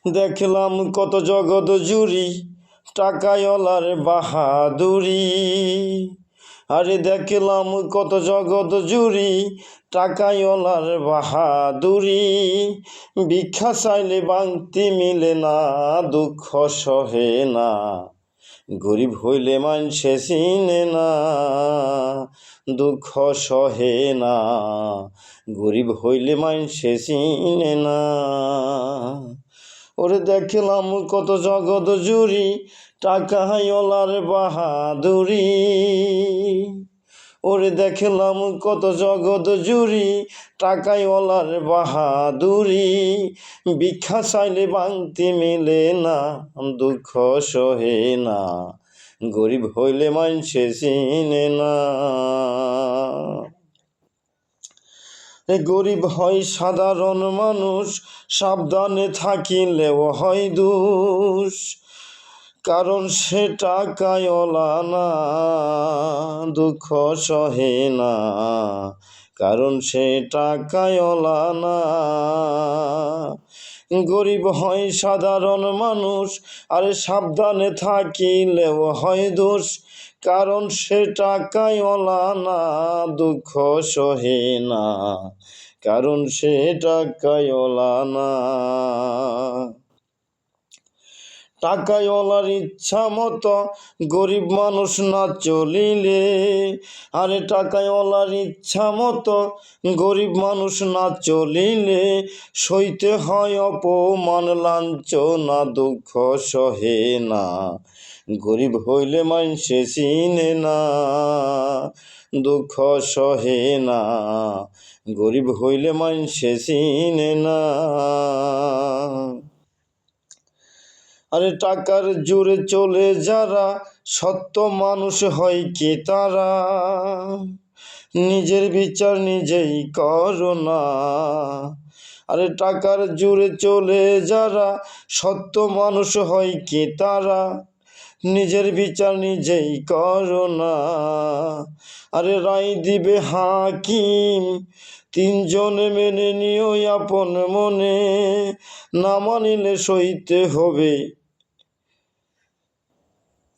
দেখলাম কত জগৎ জুড়ি টাকায়লার বাহাদুরি। আরে দেখলাম কত জগৎ জুড়ি টাকায়লার বাহাদুরি। ভিক্ষা চাইলে বাংতি মিলে না, দুঃখ সহে না, গরিব হইলে মানসে চিনে না, দুঃখ সহে না, গরিব হইলে মানসে চিনে না। ওরে দেখলাম কত জগৎ জুড়ি টাকায়লার বাহাদুরি। ওরে দেখলাম কত জগৎ জুড়ি টাকায়লার বাহাদুরি। ভিক্ষা চাইলে বাংতি মিলে না, দুঃখ সহে না, গরিব হইলে মানসে চিনে না। গরিব হয় সাধারণ মানুষ, সাবধানে থাকিলেও হয় দোষ, কারণ সে টাকায়লা না, দুঃখ সহে না, কারণ সে টাকায়লা না। গরিব হয় সাধারণ মানুষ, আরে সাবধানে থাকিলেও হয় দোষ, কারণ সে টাকায়লা না, দুঃখ সহে না, কারণ সে টাকায়লা না। টাকায়লার ইচ্ছা মতো গরিব মানুষ না চলিলে, আরে টাকায়লার ইচ্ছা মতো গরিব মানুষ না চলিলে, সইতে হয় অপমান লাঞ্ছনা, দুঃখ সহে না, গরিব হইলে মানসে চিনে না, দুঃখ সহে না, গরিব হইলে মানসে চিনে না। আরে টাকার জোরে চলে যারা, সত্য মানুষ হয় কি তারা, নিজের বিচার নিজেই করো না। আরে টাকার জোরে চলে যারা, সত্য মানুষ হয় কি তারা, নিজের বিচার নিজেই করো না। আরে রায় দিবে হাকিম, তিনজনে মেনে নিও আপন মনে, না মানিলে সইতে হবে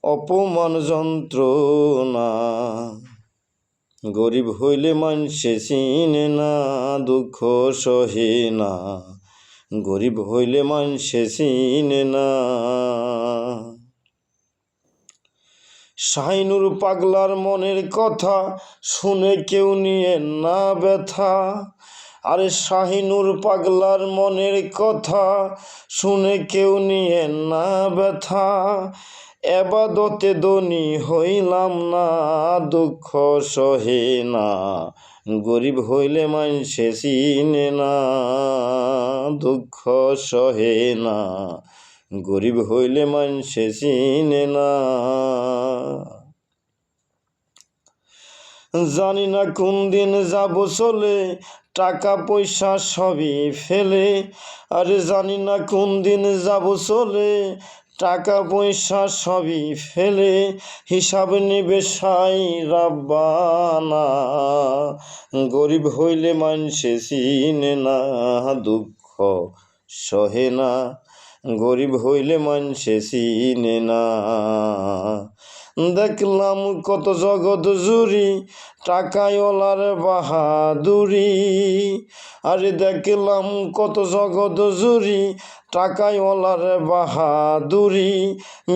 অপমান যন্ত্রণা। গরিব হইলে মানসে চিনে না, দুঃখ সহে না, গরিব হইলে মানসে চিনে না। শাহিনুর পাগলার মনের কথা শুনে কেউ নিয়ে না ব্যথা। আরে শাহিনুর পাগলার মনের কথা শুনে কেউ নিয়ে না ব্যথা। এবাদতে ধনী হইলাম না, দুঃখ সহে না, গরিব হইলে মানসে চিনে না, দুঃখ সহে না, গরিব হইলে মানসে চিনে না। জানি না কোন দিন যাব চলে, টাকা পয়সা সবই ফেলে। আরে জানি না কোন দিন যাব চলে, টাকা পয়সা সবই ফেলে। হিসাব নিবে সাই রাব্বানা, গরিব হইলে মানসে চিনে না, দুঃখ সহে না, গরিব হইলে মানসে চিনে না। দেখলাম কত জগৎ জুড়ি টাকায়লার বাহাদুরি। আরে দেখলাম কত জগৎ জুড়ি টাকায়লার বাহাদুরি।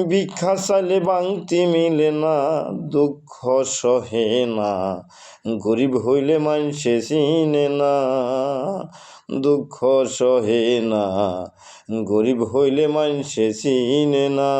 ভিক্ষা চাইলে বাংতি মিলে না, দুঃখ সহে না, গরিব হইলে মানসে চিনে না, দুঃখ সহে না, গরিব হইলে মানসে চিনে না।